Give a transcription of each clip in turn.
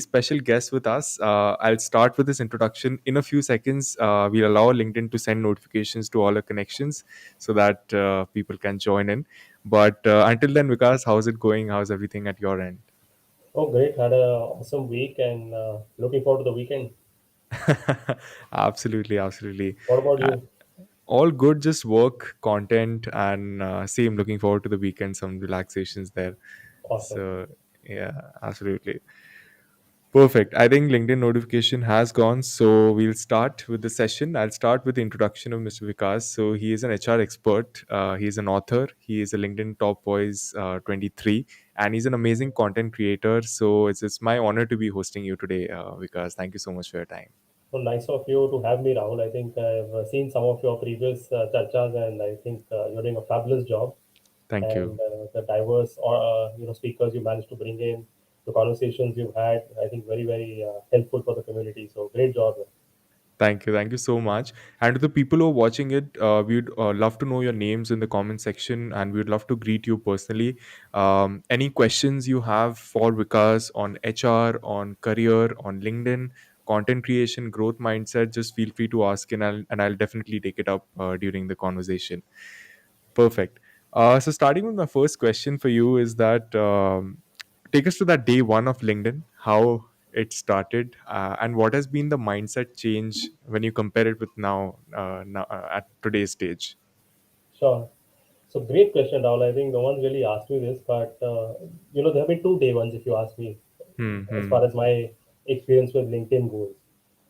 special guest with us. I'll start with this introduction. In a few seconds, we'll allow LinkedIn to send notifications to all our connections so that people can join in. But until then, Vikas, how's it going? How's everything at your end? Oh, great. Had a awesome week and looking forward to the weekend. Absolutely, absolutely. What about Uh, you? all good, just work, content, and same. Looking forward to the weekend, some relaxations there. Awesome. So, yeah, absolutely. Perfect. I think LinkedIn notification has gone. So we'll start with the session. I'll start with the introduction of Mr. Vikas. So he is an HR expert. He's an author. He is a LinkedIn Top Voice 23, and he's an amazing content creator. So it's my honor to be hosting you today, Vikas. Thank you so much for your time. So nice of you to have me, Rahul. I think I've seen some of your previous charchas, and I think you're doing a fabulous job. Thank you. And the diverse or speakers you managed to bring in, the conversations you've had, I think very helpful for the community. So great job. Thank you. Thank you so much. And to the people who are watching it, we'd love to know your names in the comment section and we'd love to greet you personally. Any questions you have for Vikas on HR, on career, on LinkedIn, content creation, growth mindset, just feel free to ask and I'll definitely take it up during the conversation. Perfect. So starting with my first question for you is that take us to that day one of LinkedIn, how it started, and what has been the mindset change when you compare it with now at today's stage. Sure. So great question, Rahul. I think no one really asked me this, but there have been two day ones if you ask me, as Hmm. far as my experience with LinkedIn goes.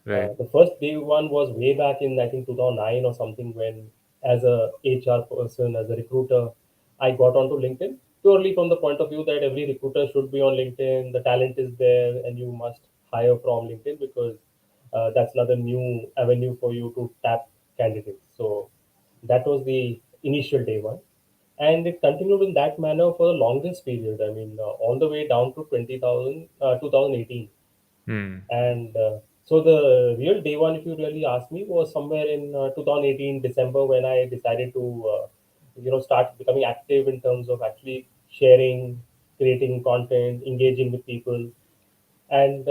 Right. The first day one was way back in I think 2009 or something when, as a HR person, as a recruiter, I got onto LinkedIn purely from the point of view that every recruiter should be on LinkedIn. The talent is there, and you must hire from LinkedIn because that's another new avenue for you to tap candidates. So that was the initial day one, and it continued in that manner for the longest period. I mean, all the way down to 2018. Hmm. And so the real day one, if you really ask me, was somewhere in 2018 December when I decided to, start becoming active in terms of actually sharing, creating content, engaging with people. And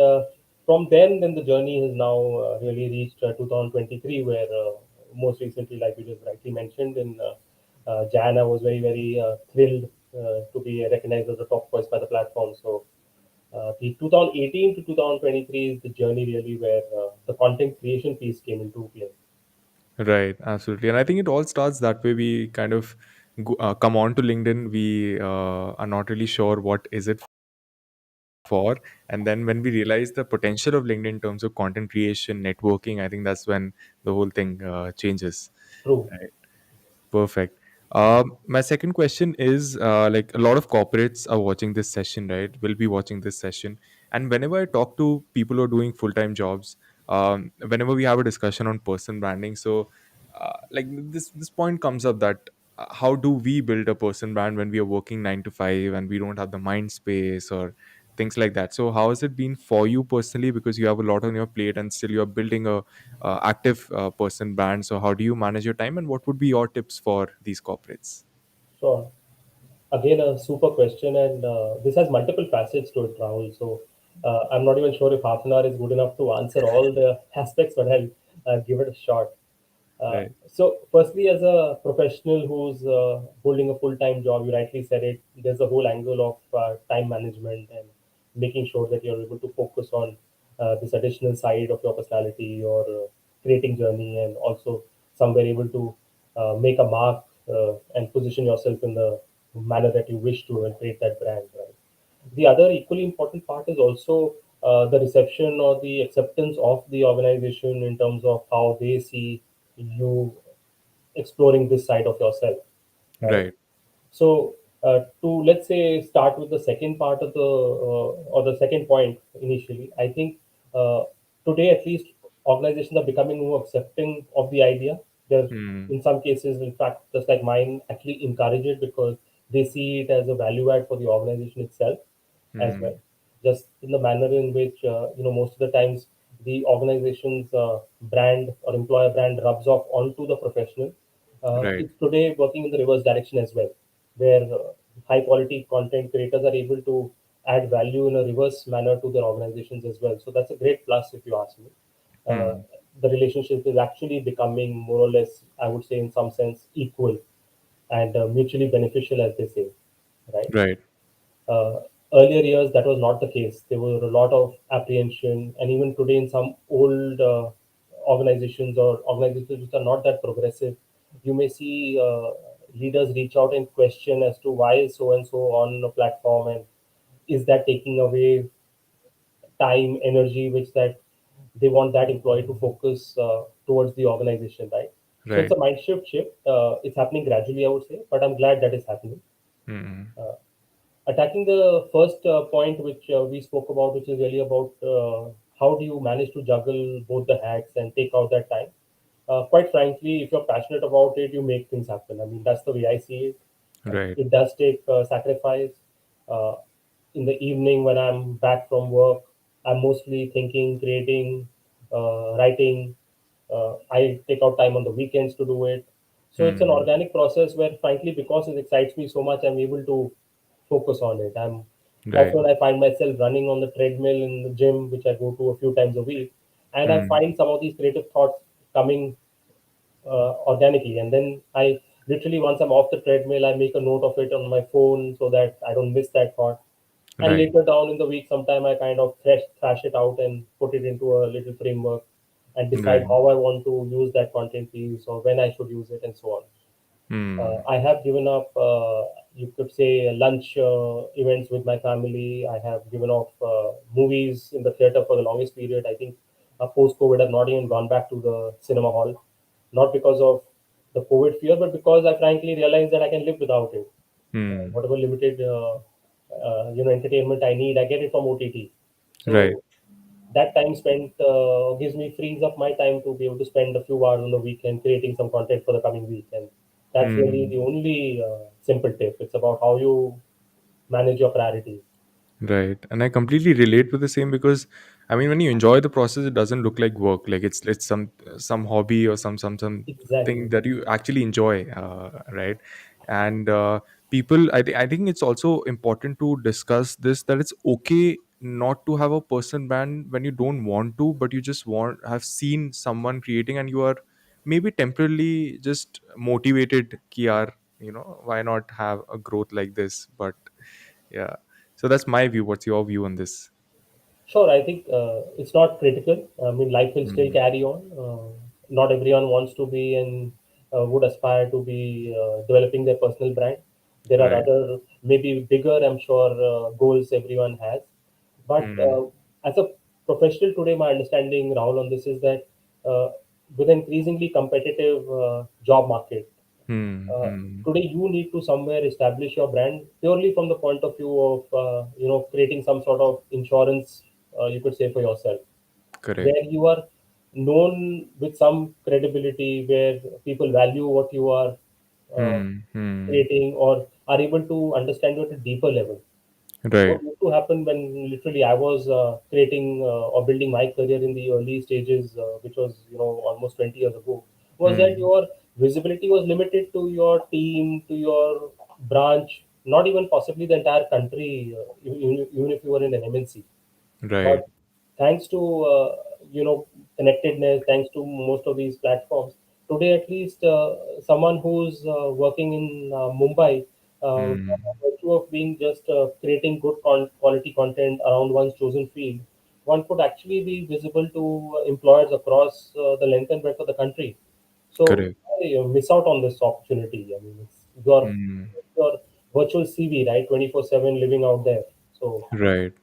from then the journey has now really reached 2023, where most recently, like you just rightly mentioned, in Jan, I was very thrilled to be recognized as a top voice by the platform. So the 2018 to 2023 is the journey really where the content creation piece came into play. Right. Absolutely. And I think it all starts that way. We kind of come on to LinkedIn. We are not really sure what is it for, and then when we realize the potential of LinkedIn in terms of content creation, networking, I think that's when the whole thing changes. True. Right. Perfect. My second question is like a lot of corporates are watching this session, right? Will be watching this session. And whenever I talk to people who are doing full time jobs, whenever we have a discussion on person branding, so like this point comes up that how do we build a person brand when we are working 9 to 5 and we don't have the mind space or things like that. So how has it been for you personally? Because you have a lot on your plate and still you're building a active person brand. So how do you manage your time and what would be your tips for these corporates? Sure. Again, a super question, and this has multiple facets to it, Rahul. So I'm not even sure if half an hour is good enough to answer all the aspects, but I'll give it a shot. Right. So, firstly, as a professional who's holding a full-time job, you rightly said it. There's a whole angle of time management and making sure that you're able to focus on this additional side of your personality, your creating journey, and also somewhere able to make a mark and position yourself in the manner that you wish to and create that brand. Right. The other equally important part is also the reception or the acceptance of the organization in terms of how they see you exploring this side of yourself, right? Right. So, to let's say start with the second part of the or the second point initially, I think today at least organizations are becoming more accepting of the idea. They're Hmm. in some cases, in fact, just like mine, actually encourage it because they see it as a value add for the organization itself as Hmm. well. Just in the manner in which most of the times the organization's brand or employer brand rubs off onto the professional. Right. It's today working in the reverse direction as well, where high quality content creators are able to add value in a reverse manner to their organizations as well. So that's a great plus if you ask me. Uh, Hmm. the relationship is actually becoming more or less, I would say, in some sense, equal and mutually beneficial, as they say, right? Right. Uh, Earlier years, that was not the case. There were a lot of apprehension, and even today, in some old organizations or organizations which are not that progressive, you may see leaders reach out and question as to why is so and so on a platform, and is that taking away time, energy, which that they want that employee to focus towards the organization, right? So it's Right. a mind shift. It's happening gradually, I would say, but I'm glad that is happening. Hmm. Uh, Attacking the first point which we spoke about, which is really about how do you manage to juggle both the hats and take out that time. Quite frankly, if you're passionate about it, you make things happen. I mean, that's the way I see it. Right. It does take sacrifice. Uh, in the evening, when I'm back from work, I'm mostly thinking, creating, writing. I take out time on the weekends to do it. So it's an Hmm. organic process where, frankly, because it excites me so much, I'm able to focus on it. I'm Right. often I find myself running on the treadmill in the gym, which I go to a few times a week, and I Hmm. find some of these creative thoughts coming organically. And then I literally, once I'm off the treadmill, I make a note of it on my phone so that I don't miss that thought. And Right. later down in the week, sometime I kind of thrash it out and put it into a little framework and decide Right. how I want to use that content piece or when I should use it and so on. Hmm. I have given up, you could say, lunch events with my family. I have given off movies in the theater for the longest period. I think post COVID, I've not even gone back to the cinema hall, not because of the COVID fear, but because I frankly realized that I can live without it. Hmm. Whatever limited, entertainment I need, I get it from OTT. Right. So that time spent gives me frees up my time to be able to spend a few hours on the weekend creating some content for the coming week, and that's really Hmm. the only simple tip. It's about how you manage your priorities. Right. And I completely relate with the same because I mean when you enjoy the process it doesn't look like work. Like it's some hobby or some thing Exactly. that you actually enjoy, right? And I think it's also important to discuss this that it's okay not to have a person band when you don't want to, but you just want have seen someone creating and you are maybe temporarily just motivated ki yaar, why not have a growth like this? But yeah, so that's my view. What's your view on this? Sure, I think it's not critical. I mean, life will still Mm, carry on. Not everyone wants to be and would aspire to be developing their personal brand. There are right. other, maybe bigger, I'm sure, goals everyone has. But Mm, as a professional today, my understanding, Rahul, on this is that uh, with an increasingly competitive job market, uh, mm, today you need to somewhere establish your brand purely from the point of view of creating some sort of insurance, you could say, for yourself, correct. where you are known with some credibility, where people value what you are uh, creating or are able to understand you at a deeper level. Right. What used to happen when literally I was creating or building my career in the early stages, which was almost 20 years ago, was that Mm, your visibility was limited to your team, to your branch, not even possibly the entire country, even if you were in an MNC. right. But thanks to connectedness, thanks to most of these platforms, today at least someone who's working in Mumbai, by Mm, virtue of being just creating good quality content around one's chosen field, one could actually be visible to employers across the length and breadth of the country. So correct. I miss out on this opportunity. I mean, it's your virtual CV, right? 24/7 living out there. So Right.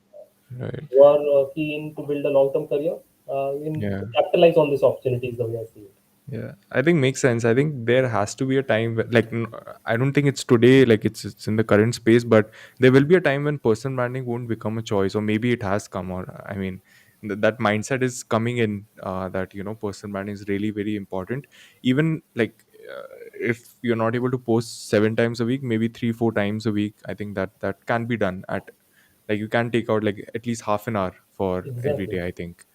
Right. you are keen to build a long-term career, in Yeah. capitalize on this opportunity is the way I see it. Yeah, I think makes sense. I think there has to be a time I don't think it's today, like it's in the current space, but there will be a time when personal branding won't become a choice, or maybe it has come. Or I mean, that mindset is coming in, that personal branding is really very important. Even if you're not able to post 7 times a week, maybe 3 4 times a week. I think that can be done at, like, you can take out like at least half an hour for every Exactly. day. I think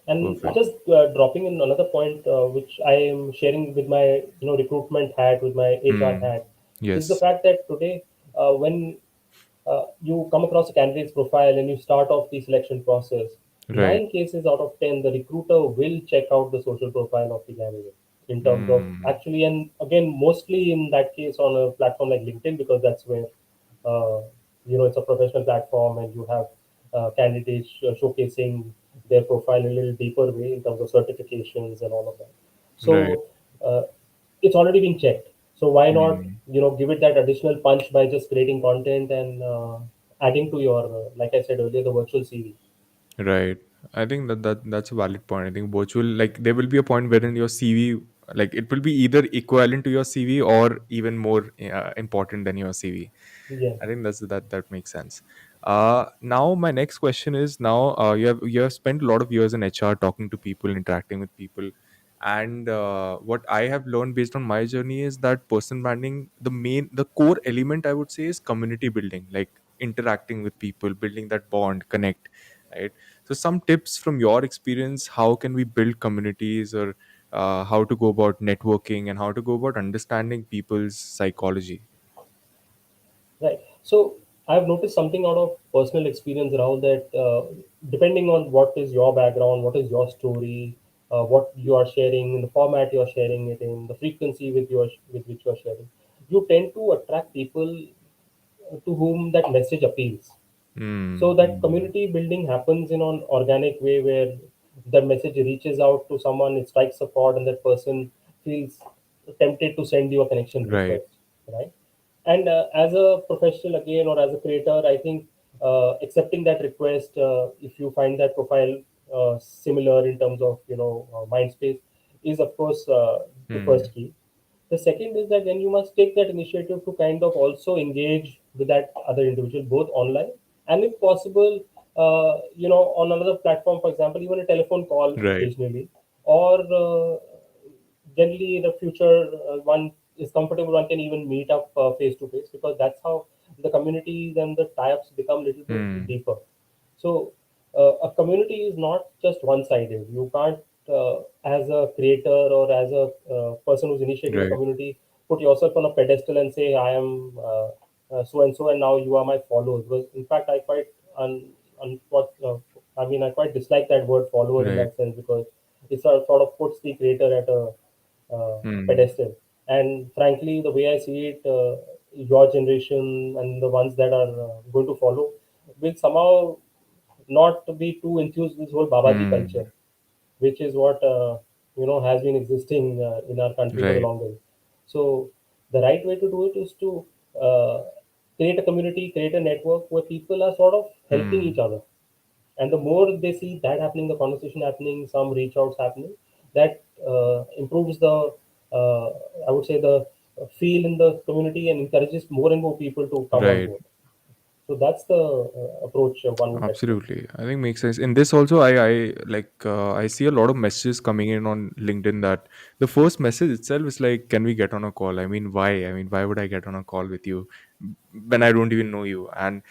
And perfect. just dropping in another point, which I am sharing with my recruitment hat, with my HR Hmm. hat, is the Yes. fact that today, when you come across a candidate's profile and you start off the selection process. Right. 9 cases out of 10, the recruiter will check out the social profile of the candidate in terms of Mm. actually, and again, mostly in that case on a platform like LinkedIn, because that's where uh, it's a professional platform and you have candidates showcasing their profile in a little deeper way in terms of certifications and all of that. Right. So it's already been checked. So why not, Mm. give it that additional punch by just creating content and adding to your, like I said earlier, the virtual CV. Right. I think that's a valid point. I think virtual, like, there will be a point wherein your CV, like, it will be either equivalent to your CV or even more important than your CV. Yeah. I think that makes sense. Now my next question is, now you have spent a lot of years in HR, talking to people, interacting with people, and what I have learned based on my journey is that person branding, the core element, I would say, is community building, like interacting with people, building that bond, connect, right? So some tips from your experience: how can we build communities, or how to go about networking, and how to go about understanding people's psychology? Right. So I've noticed something out of personal experience, Rahul, that depending on what is your background, what is your story, what you are sharing, the format you are sharing it in, the frequency with which you are sharing, you tend to attract people to whom that message appeals. So Hmm. that community building happens in an organic way where the message reaches out to someone, it strikes a chord, and that person feels tempted to send you a connection Right. request, right? And as a professional again, or as a creator, I think accepting that request, if you find that profile similar in terms of mind space, is of course the Hmm. first key. The second is that then you must take that initiative to kind of also engage with that other individual, both online and if possible, on another platform, for example, even a telephone call Right. occasionally, or generally in the future, one is comfortable, one can even meet up face to face, because that's how the communities and the tie-ups become a little bit Hmm. deeper. So a community is not just one-sided. You can't, as a creator or as a person who's initiating a Right. community, put yourself on a pedestal and say, "I am so and so, and now you are my followers." Because in fact, I quite what I mean, I quite dislike that word "follower" in Right. that sense, because it sort of puts the creator at a Hmm. pedestal. And frankly, the way I see it, your generation and the ones that are going to follow will somehow not to be too enthused with this whole Babaji culture, Hmm. which is what has been existing in our country for the Right. longest. So the right way to do it is to create a community, create a network where people are sort of helping each Hmm. other, and the more they see that happening, the conversation happening, some reach outs happening, that improves the uh, I would say the feel in the community and encourages more and more people to come on Right. board. So that's the approach one would recommend. Absolutely. I think makes sense. In this also, I see a lot of messages coming in on LinkedIn that the first message itself is like, "Can we get on a call?" I mean, why? I mean, why would I get on a call with you when I don't even know you? And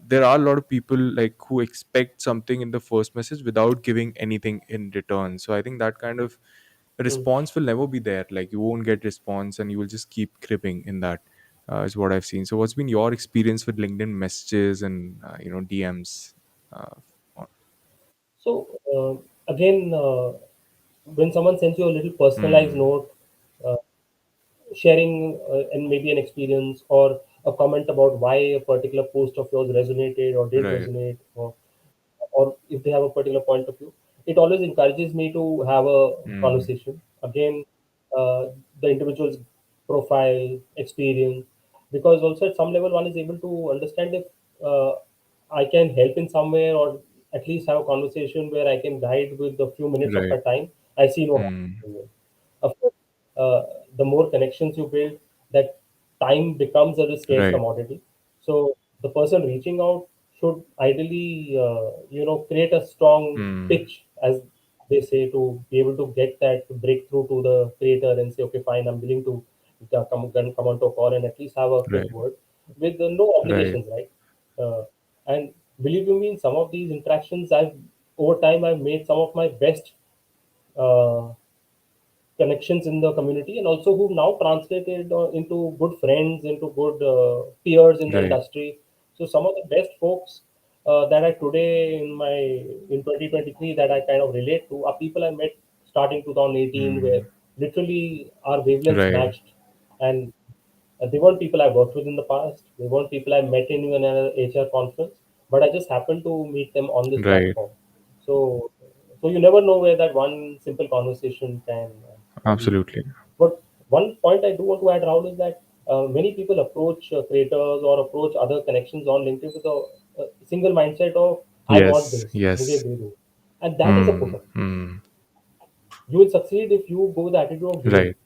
there are a lot of people like who expect something in the first message without giving anything in return. So I think that kind of Hmm. response will never be there. Like, you won't get response, and you will just keep cribbing in that. Is what I've seen. So, what's been your experience with LinkedIn messages and DMs? Uh, on- So again, when someone sends you a little personalized hmm. note, uh, sharing and maybe an experience or a comment about why a particular post of yours resonated or did Right. resonate, or if they have a particular point of view, it always encourages me to have a Hmm. conversation. Again, the individual's profile, experience, because also at some level one is able to understand if uh, I can help in some way, or at least have a conversation where I can guide with the few minutes of Right. my time. I see no harm Hmm. in it. Of course, uh, the more connections you build, that time becomes a scarce Right. commodity. So the person reaching out should ideally, create a strong Hmm. pitch, as they say, to be able to get that breakthrough to the creator and say, okay, fine, I'm willing to come onto a call and at least have a quick Right. word with no Right. obligations, right? And believe you me, in some of these interactions, over time I've made some of my best uh, connections in the community, and also who've now translated into good friends, into good peers in the Right. industry, So some of the best folks that I today in 2023 that I kind of relate to are people I met starting 2018, where Mm. literally our wavelengths Right. matched, and they weren't people I worked with in the past. They weren't people I met in even an HR conference, but I just happened to meet them on this Right. platform. So, so you never know where that one simple conversation can lead. Absolutely. But one point I do want to add, Rahul, is that many people approach creators or approach other connections on LinkedIn with a single mindset of "I want Yes. this, mujhe Yes. de do," and that is a Mm. push-up. Mm. You will succeed if you go with the attitude of giving. Right.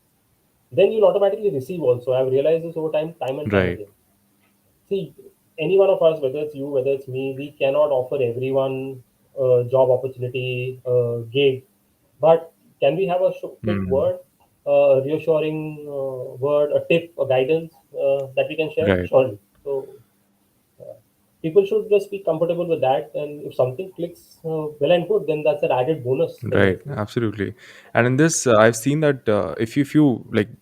Then you'll automatically receive also. I've realized this over time and time Right. again. See, any one of us, whether it's you, whether it's me, we cannot offer everyone a job opportunity, a gig. But can we have a quick Mm. word, a reassuring word, a tip, a guidance that we can share? Right. Surely. So people should just be comfortable with that. And if something clicks well and good, then that's an added bonus the Right, next day. absolutely. And in this, I've seen that if you like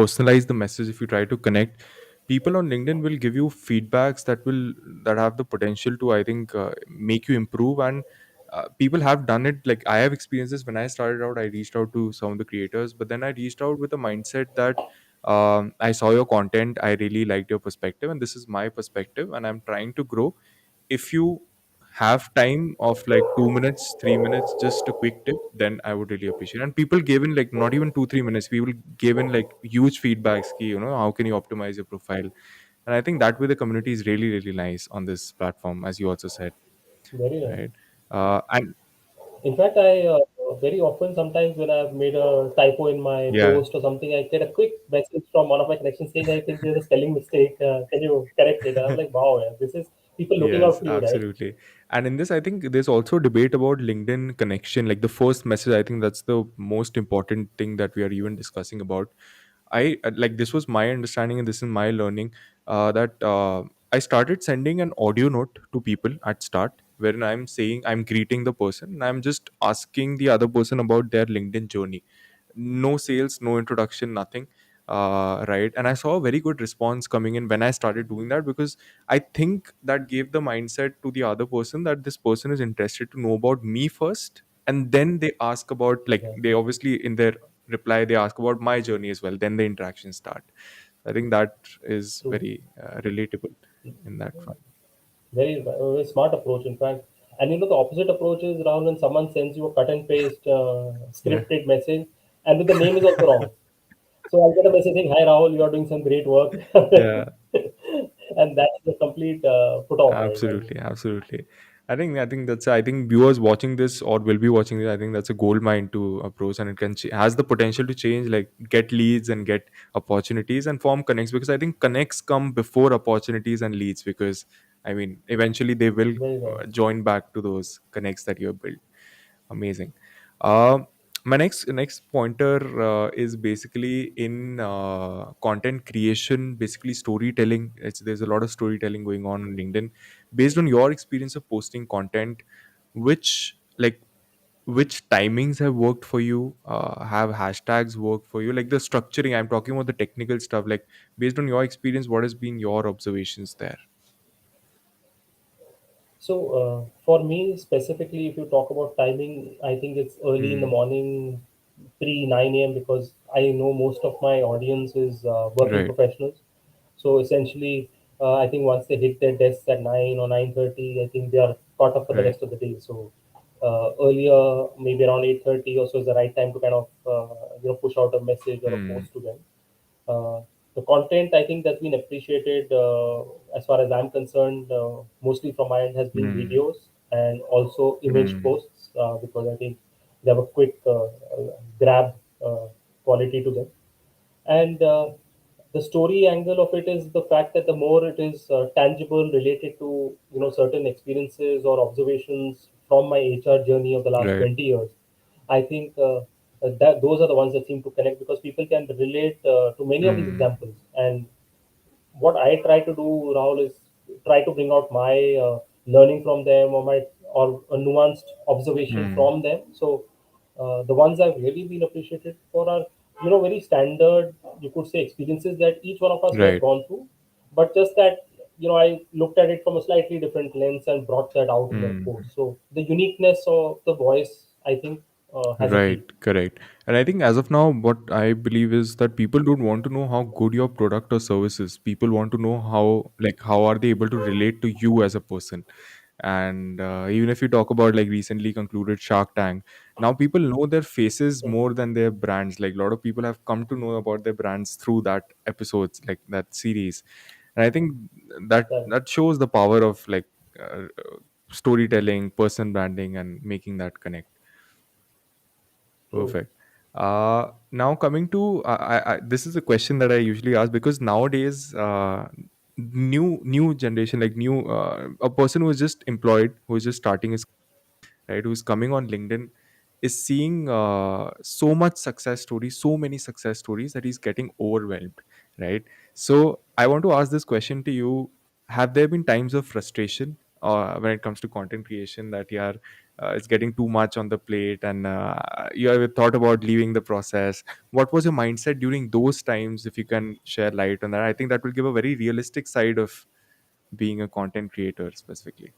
personalize the message, if you try to connect, people on LinkedIn will give you feedbacks that have the potential to, I think, make you improve. And people have done it. Like I have experienced this when I started out. I reached out to some of the creators, but then I reached out with a mindset that I saw your content, I really liked your perspective, and this is my perspective, and I'm trying to grow. If you have time of like 2 minutes 3 minutes, just a quick tip, then I would really appreciate. And people gave in like not even 2 3 minutes, people gave in like huge feedbacks key, how can you optimize your profile. And I think that way the community is really really nice on this platform, as you also said, Very nice. right? And In fact, I very often sometimes when I've made a typo in my yeah. post or something, I get a quick message from one of my connections saying, "I think there's a spelling mistake. Can you correct it?" And I'm like, "Wow, yeah, this is people looking out Yes, for you, right?" absolutely. And in this, I think there's also debate about LinkedIn connection. Like the first message, I think that's the most important thing that we are even discussing about. I like this was my understanding and this is my learning, that I started sending an audio note to people at start, wherein I'm saying I'm greeting the person and I'm just asking the other person about their LinkedIn journey. No sales, no introduction, nothing. Right. And I saw a very good response coming in when I started doing that, because I think that gave the mindset to the other person that this person is interested to know about me first, and then they ask about, like, they Exactly. obviously in their reply they ask about my journey as well, then the interaction start. I think that is True. very relatable in that front. Very smart approach, in fact. And the opposite approach is around when someone sends you a cut and paste Yeah. scripted message, and the name is also wrong. So I get a message saying, "Hi Rahul, you are doing some great work," Yeah. and that's the complete put off, right? And Absolutely, absolutely. I think viewers watching this or will be watching this, I think that's a gold mine to approach, and it has the potential to change, like get leads and get opportunities and form connects, because I think connects come before opportunities and leads, because I mean eventually they will very nice. join back to those connects that you have built. Amazing. Um my next pointer is basically in content creation, basically storytelling. There's a lot of storytelling going on LinkedIn. Based on your experience of posting content, like which timings have worked for you? Have hashtags worked for you? Like the structuring, I'm talking about the technical stuff. Like based on your experience, what has been your observations there? So for me specifically, if you talk about timing, I think it's early in the Hmm. morning, pre 9 a.m. because I know most of my audience is working Right. professionals. So essentially, I think once they hit their desks at 9 or 9:30, I think they are caught up for the Right. rest of the day. So earlier, maybe around 8:30 or so is the right time to kind of push out a message or a Hmm. post to them. Uh, the content I think that's been appreciated as far as I'm concerned, mostly from my end, has been Hmm. videos and also image Hmm. posts because I think they have a quick grab uh, quality to them. And the story angle of it is the fact that the more it is tangible, related to certain experiences or observations from my HR journey of the last Right. 20 years, I think that those are the ones that seem to connect because people can relate to many of these Hmm. examples. And what I try to do, Rahul, is try to bring out my learning from them or a nuanced observation Hmm. from them. So the ones I've really been appreciated for are very standard, you could say, experiences that each one of us may have Right. gone through, but just that. I looked at it from a slightly different lens and brought that out in that Hmm. post. So the uniqueness of the voice, I think, has Right, appeal. correct. And I think as of now, what I believe is that people don't want to know how good your product or service is. People want to know how are they able to relate to you as a person. And even if you talk about like recently concluded Shark Tank, now people know their faces Yeah, more than their brands. Like a lot of people have come to know about their brands through that episodes, like that series. And I think that right. that shows the power of like storytelling, person branding, and making that connect. True. Perfect. Now coming to this is a question that I usually ask because nowadays, new generation, like new a person who is just employed, who is just starting his right, who's coming on LinkedIn, is seeing so much success stories, so many success stories that he's getting overwhelmed, right? So I want to ask this question to you: have there been times of frustration when it comes to content creation that yeah, it's getting too much on the plate, and you have thought about leaving the process? What was your mindset during those times? If you can share light on that, I think that will give a very realistic side of being a content creator specifically.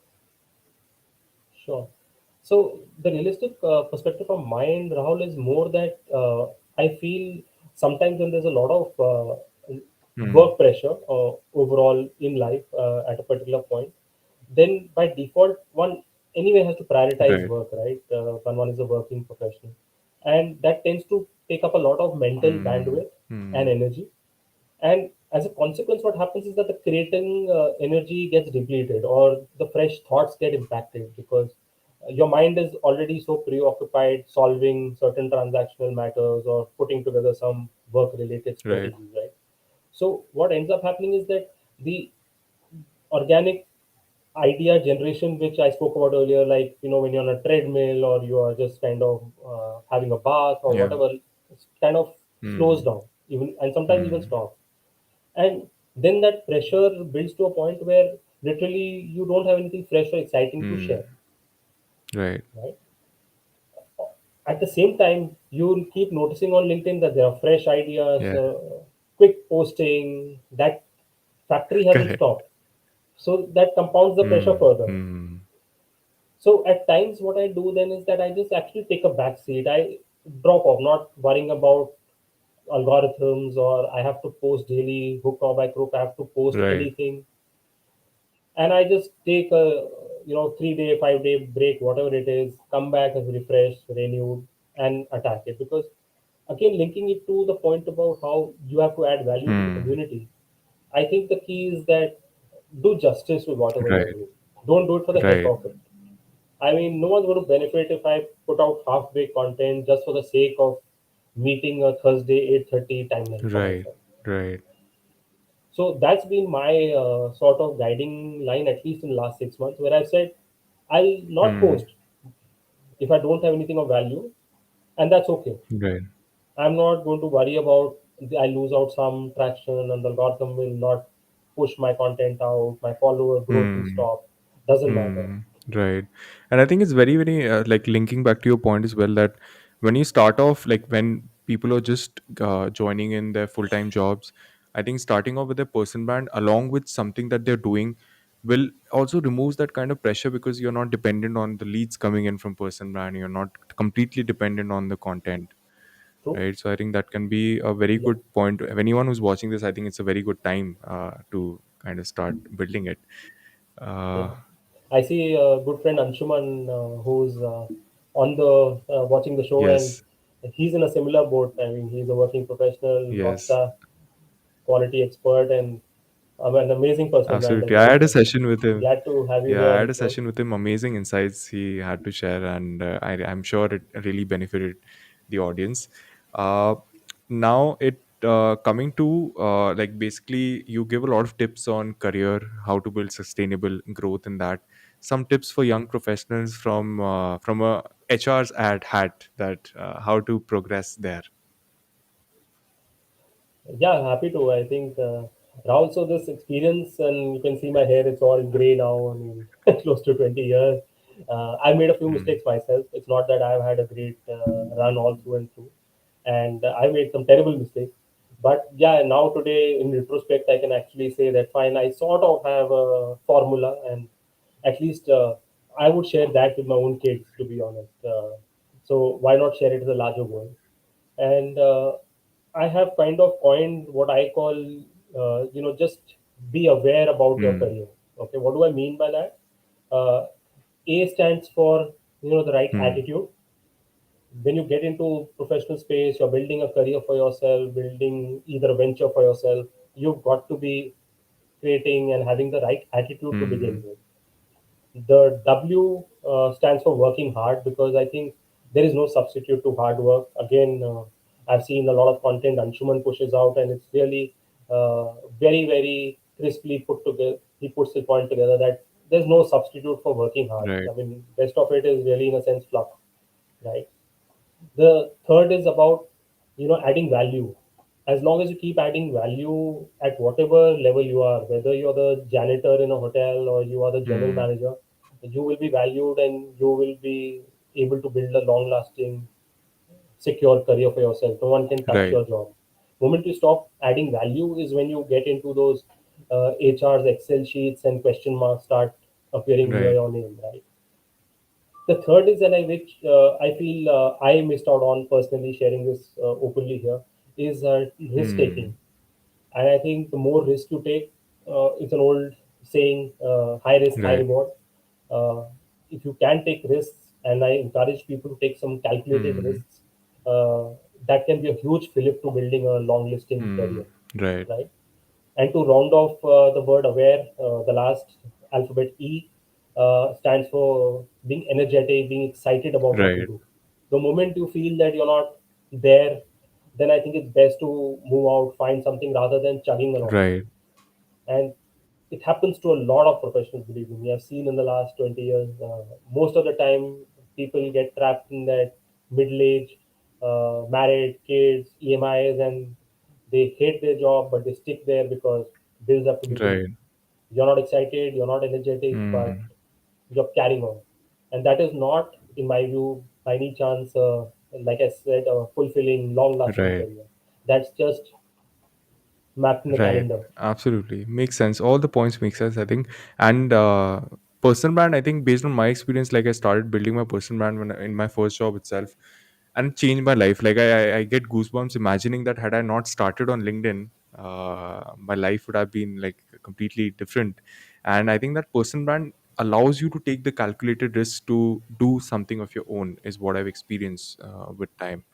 Sure. So the realistic perspective from my end, Rahul, is more that I feel sometimes when there's a lot of Hmm. work pressure overall in life at a particular point, then by default one anyway has to prioritize Right. work, right? When one is a working professional, and that tends to take up a lot of mental Hmm. bandwidth and Hmm. energy. And as a consequence, what happens is that the creating energy gets depleted, or the fresh thoughts get impacted, because your mind is already so preoccupied solving certain transactional matters or putting together some work related Right. strategies, right? So what ends up happening is that the organic idea generation, which I spoke about earlier, like when you're on a treadmill or you are just kind of having a bath or Yeah. whatever, it's kind of slows Hmm. down, even, and sometimes even Hmm. stops. And then that pressure builds to a point where literally you don't have anything fresh or exciting to Hmm. share, Right. right? At the same time, you'll keep noticing on LinkedIn that there are fresh ideas, Yeah. quick posting. That factory hasn't Correct. stopped, so that compounds the pressure Hmm. further. Hmm. So at times what I do then is that I just actually take a back seat. I drop off, not worrying about algorithms, or I have to post daily hook or by crook, I have to post Right. anything. And I just take a 3 day, 5 day break, whatever it is, come back as refreshed, renewed, and attack it. Because again, linking it to the point about how you have to add value to the Hmm. community, I think the key is that do justice with whatever you're Right. doing. Don't do it for the heck Right. of it. I mean, no one's going to benefit if I put out half-baked content just for the sake of meeting a Thursday 8:30 timeline for Right. myself. Right. So that's been my sort of guiding line, at least in the last 6 months, where I've said I'll not Hmm. post if I don't have anything of value, and that's okay. Right. I'm not going to worry about I lose out some traction and the algorithm will not push my content out, my follower growth will Hmm. stop. Doesn't matter. Hmm. Right. And I think it's very, very like linking back to your point as well that when you start off, like when people are just joining in their full time jobs, I think starting off with a person brand along with something that they're doing will also removes that kind of pressure because you're not dependent on the leads coming in from person brand. You're not completely dependent on the content, True? right? So I think that can be a very Yeah. good point. If anyone who's watching this, I think it's a very good time to kind of start building it. Yeah. Uh, I see a good friend Anshuman, who's on the watching the show, and yes, he's in a similar boat. I mean, he's a working professional, yes, rockstar, quality expert, and an amazing personal brand as absolutely. I well. had a So session with him. glad to have you Yeah, I here, had a bro. session with him. Amazing insights he had to share, and I'm sure it really benefited the audience. Uh, Now, it coming to like basically, you give a lot of tips on career, how to build sustainable growth in that. Some tips for young professionals from a HR's ad hat that how to progress there. Yeah, happy to. I think Rahul, so this experience, and you can see my hair, it's all gray now. I mean, close to 20 years. I made a few Hmm. mistakes myself. It's not that I've had a great run all through and through. And I made some terrible mistakes. But yeah, now today in retrospect, I can actually say that fine, I sort of have a formula, and at least I would share that with my own kids, to be honest. So why not share it as a larger goal? And I have kind of coined what I call, just be aware about your Hmm. career. Okay, what do I mean by that? Uh, A stands for the right Hmm. attitude. When you get into professional space, you're building a career for yourself, building either a venture for yourself. You've got to be creating and having the right attitude to begin Hmm. with. The W stands for working hard, because I think there is no substitute to hard work. Again, I've seen a lot of content Anshuman pushes out, and it's really very, very crisply put together. He puts the point together that there's no substitute for working hard. Right. I mean, rest of it is really, in a sense, fluff, right? The third is about adding value. As long as you keep adding value at whatever level you are, whether you're the janitor in a hotel or you are the general Hmm. manager, you will be valued and you will be able to build a long lasting secure career for yourself. No one can touch Right. your job. Moment you stop adding value is when you get into those HR's Excel sheets and question marks start appearing near Right. your name, right? The third is, and which I feel I missed out on personally sharing this openly here, is risk taking. Hmm. And I think the more risk you take, it's an old saying, high risk, high Right. reward. Uh, if you can take risks, and I encourage people to take some calculated Hmm. risks, uh, that can be a huge fillip to building a long lasting Hmm. career, Right. right? And to round off the word aware, the last alphabet E stands for being energetic, being excited about what you Right. do. The moment you feel that you're not there, then I think it's best to move out, find something rather than chugging along. Right. And it happens to a lot of professionals, believe me. I've seen in the last 20 years, most of the time, people get trapped in that middle age, married, kids, EMIs, and they hate their job, but they stick there because bills have to be paid. Right. You're not excited, you're not energetic, but Hmm. you're carrying on. And that is not, in my view, by any chance, like I said, a fulfilling, long lasting Right. career. That's just mapped in the Right. calendar. Absolutely. Makes sense. All the points make sense, I think. And personal brand, I think based on my experience, like I started building my personal brand in my first job itself, and it changed my life. Like I get goosebumps imagining that had I not started on LinkedIn, my life would have been like completely different. And I think that personal brand allows you to take the calculated risk to do something of your own is what I've experienced with time.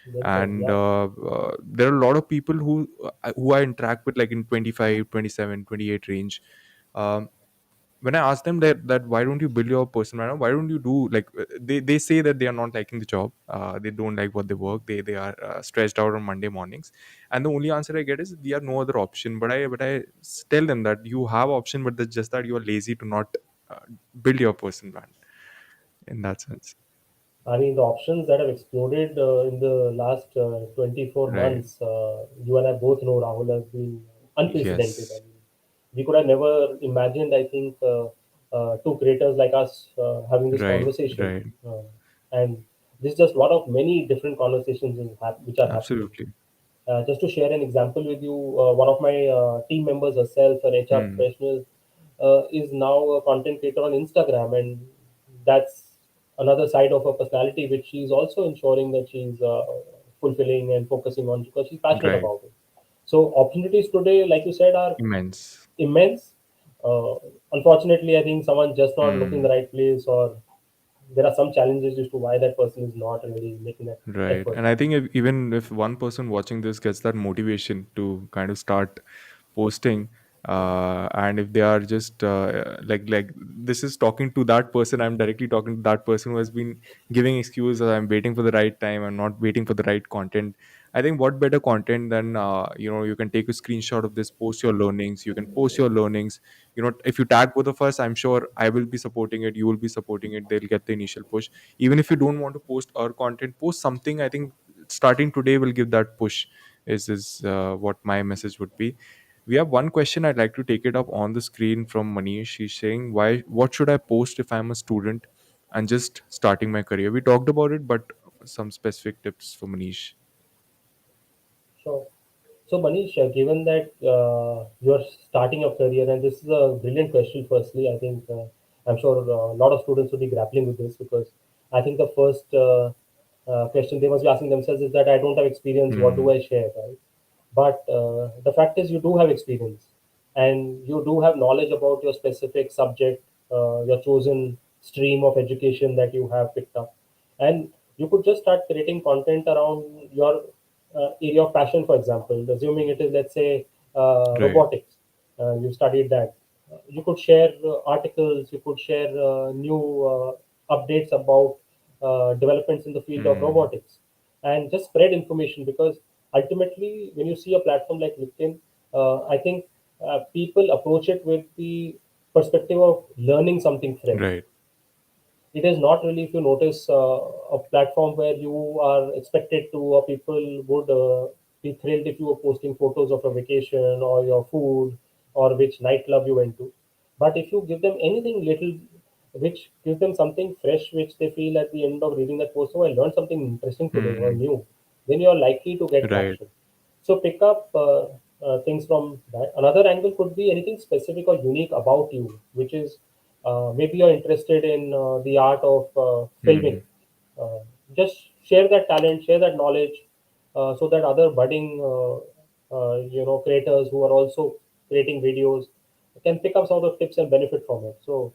Well said, And yeah. there are a lot of people who I interact with, like in 25, 27, 28 range. um, when I ask them that why don't you build your personal brand, why don't you do like they say that they are not liking the job, they don't like what they work, they are stressed out on Monday mornings, and the only answer I get is we have no other option. But I tell them that you have option, but it's just that you are lazy to not uh, build your personal brand in that sense. I mean, the options that have exploded in the last 24 Right. months, you and I both know, Rahul, has been unprecedented. I Yes. mean, we could have never imagined, I think, two creators like us having this Right. conversation. Right. And this is just one of many different conversations which are happening. Absolutely. Just to share an example with you, one of my team members herself, an HR Hmm. professional, is now a content creator on Instagram, and that's another side of her personality, which she's also ensuring that she's fulfilling and focusing on because she's passionate Right. about it. So opportunities today, like you said, are Immense. immense. Uh, Unfortunately, I think someone's just not looking the Hmm. right place, or there are some challenges as to why that person is not really making that Right. effort. And I think even if one person watching this gets that motivation to kind of start posting, and if they are just like this is talking to that person, I'm directly talking to that person who has been giving excuse that I'm waiting for the right time, I'm not waiting for the right content. I think what better content than you can take a screenshot of this, post your learnings, you can post your learnings. If you tag both of us, I'm sure I will be supporting it, you will be supporting it, they'll get the initial push. Even if you don't want to post our content, post something. I think starting today will give that push, is what my message would be. We have one question, I'd like to take it up on the screen from Manish. He's saying, why what should I post if I'm a student and just starting my career? We talked about it, but some specific tips for Manish. Sure. So, Manish, given that you're starting your career, and this is a brilliant question, firstly, I think I'm sure a lot of students will be grappling with this, because I think the first question they must be asking themselves is that I don't have experience, what do Hmm. I share, right? But the fact is, you do have experience, and you do have knowledge about your specific subject, your chosen stream of education that you have picked up, and you could just start creating content around your area of passion. For example, assuming it is, let's say, Right. robotics, you studied that. You could share articles, you could share new updates about developments in the field of Hmm. robotics, and just spread information, because ultimately, when you see a platform like LinkedIn, I think people approach it with the perspective of learning something fresh. Right. It is not really, if you notice, a platform where you are expected to, or people would be thrilled if you were posting photos of a vacation or your food or which nightclub you went to. But if you give them anything little which gives them something fresh, which they feel at the end of reading that post, oh, I learned something interesting today or Hmm. new, then you are likely to get Right. traction. So pick up things from that. Another angle could be anything specific or unique about you, which is, maybe you're interested in the art of filming. Hmm. Uh, just share that talent, share that knowledge, so that other budding, creators who are also creating videos can pick up some of the tips and benefit from it. So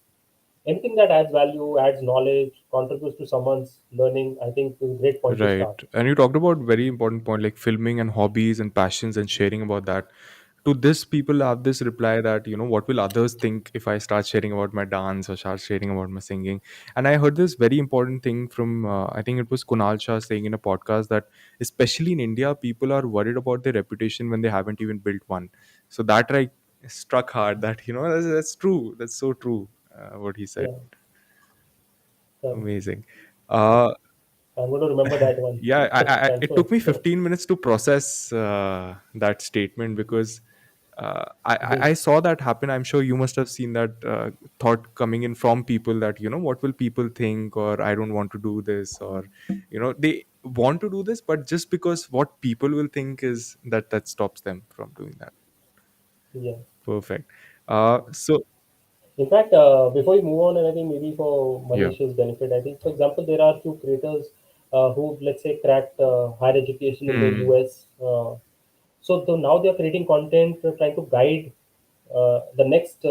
anything that adds value, adds knowledge, contributes to someone's learning, I think is a great point to Right. start. And you talked about very important point like filming and hobbies and passions and sharing about that. To this, people have this reply that, what will others think if I start sharing about my dance or start sharing about my singing? And I heard this very important thing from, I think it was Kunal Shah saying in a podcast that, especially in India, people are worried about their reputation when they haven't even built one. So that like struck hard that, that's true. That's so true, what he said. Yeah. So Amazing. Uh, I'm going to remember that one. yeah, Thanks it for. took me 15 minutes to process that statement because I saw that happen. I'm sure you must have seen that thought coming in from people that, what will people think, or I don't want to do this, or, they want to do this, but just because what people will think is that stops them from doing that. Yeah. Perfect. So, In fact, before you move on, and I think maybe for yeah. Manish's benefit, I think, for example, there are few creators who, let's say, cracked higher education in the Hmm. US. Now they are creating content, trying to guide the next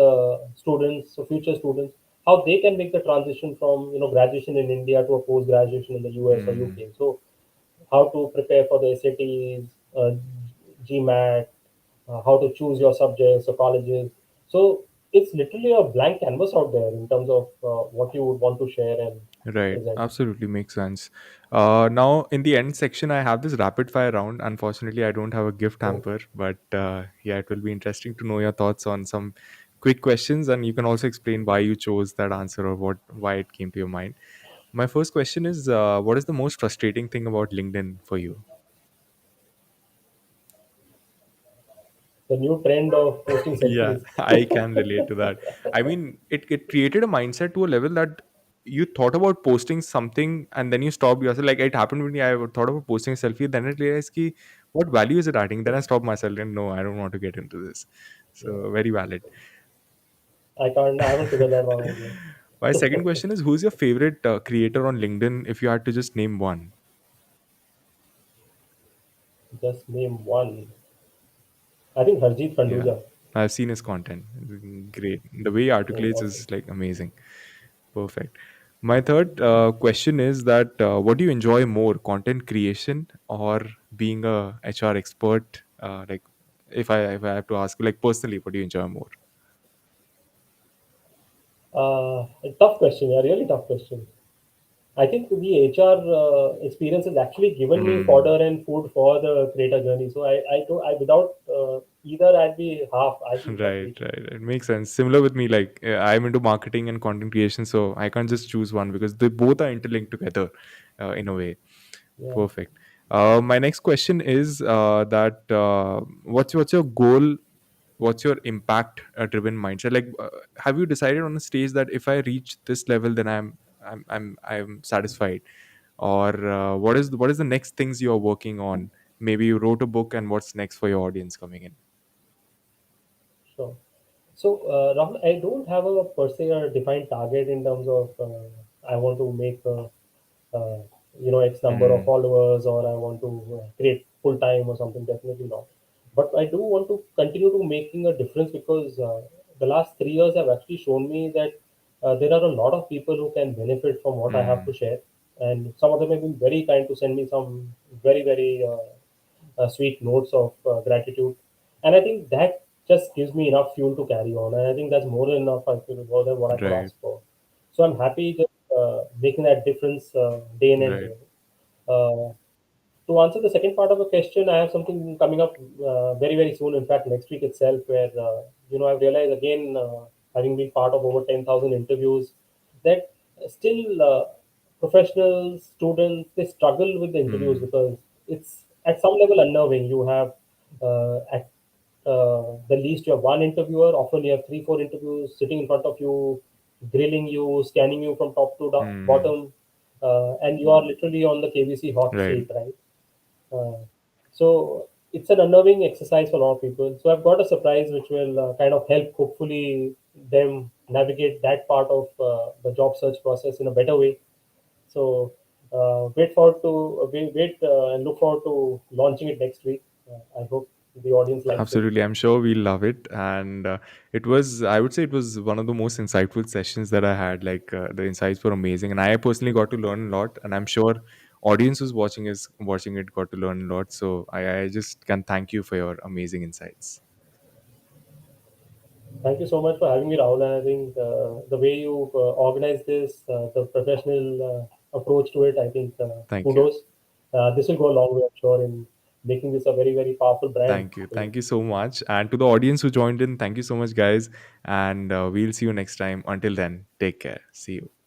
students, so future students, how they can make the transition from graduation in India to a post graduation in the US or Hmm. UK. So how to prepare for the SATs, GMAT, how to choose your subjects or colleges. So it's literally a blank canvas out there in terms of what you would want to share and Right, present. absolutely makes sense. Now, in the end section, I have this rapid fire round. Unfortunately, I don't have a gift Oh, hamper, but yeah, it will be interesting to know your thoughts on some quick questions, and you can also explain why you chose that answer or why it came to your mind. My first question is, what is the most frustrating thing about LinkedIn for you? the new trend of posting Yeah, selfies. I can relate to that. I mean, it created a mindset to a level that you thought about posting something and then you stopped yourself. Like it happened with me. I thought about posting a selfie, then I realized ki, what value is it adding? Then I stopped myself and no, I don't want to get into this. Yeah. So very valid. I can't. I haven't figured that one out yet. My second question is, who's your favorite creator on LinkedIn if you had to just name one? Just name one. I think Harjeet Yeah, Khanduja. I've seen his content. Great. The way he Oh, articulates awesome. is like amazing. Perfect. My third question is that what do you enjoy more, content creation or being a HR expert? Like, if I have to ask, like personally, what do you enjoy more? A tough question. A really tough question. I think the HR experience has actually given me Hmm. fodder and food for the creator journey. So without either, I'd be half. I'd be Right, complete. right. It makes sense. Similar with me, like I'm into marketing and content creation, so I can't just choose one because they both are interlinked together in a way. Yeah. Perfect. My next question is that what's your goal, what's your impact driven mindset, like have you decided on a stage that if I reach this level then I'm satisfied, or what is the next things you're working on, maybe you wrote a book and what's next for your audience coming in. Sure. So, Rahul, I don't have a per se a defined target in terms of I want to make uh, X number of Mm, followers, or I want to create full time or something. Definitely not. But I do want to continue to making a difference, because the last 3 years have actually shown me that there are a lot of people who can benefit from what I have to mm, share, and some of them have been very kind to send me some very sweet notes of gratitude, and I think that just gives me enough fuel to carry on, and I think that's more than enough. I feel more than what I could right, ask for. So I'm happy just making that difference day in and right. day out. To answer the second part of the question, I have something coming up very soon. In fact, next week itself, where I've realized again, having been part of over 10,000 interviews, that still professionals, students, they struggle with the interviews, Mm, because it's at some level unnerving. You have at the least you have one interviewer. Often you have three, four interviews sitting in front of you, grilling you, scanning you from top to mm, bottom, and you are literally on the KBC hot right. seat, right? Uh, so it's an unnerving exercise for a lot of people. So I've got a surprise which will kind of help, hopefully, them navigate that part of the job search process in a better way. So wait and look forward to launching it next week. I hope the audience likes it. Absolutely. I'm sure we'll love it. And it was, I would say, it was one of the most insightful sessions that I had. Like the insights were amazing. And I personally got to learn a lot. And I'm sure audience who's watching it got to learn a lot. So I just can thank you for your amazing insights. Thank you so much for having me, Rahul. And I think the way you organize this, the professional approach to it, I think Thank you. kudos. This will go a long way, I'm sure, in making this a very powerful brand Thank you. for you. Thank you so much. And to the audience who joined in, thank you so much, guys. And we'll see you next time. Until then, take care. See you.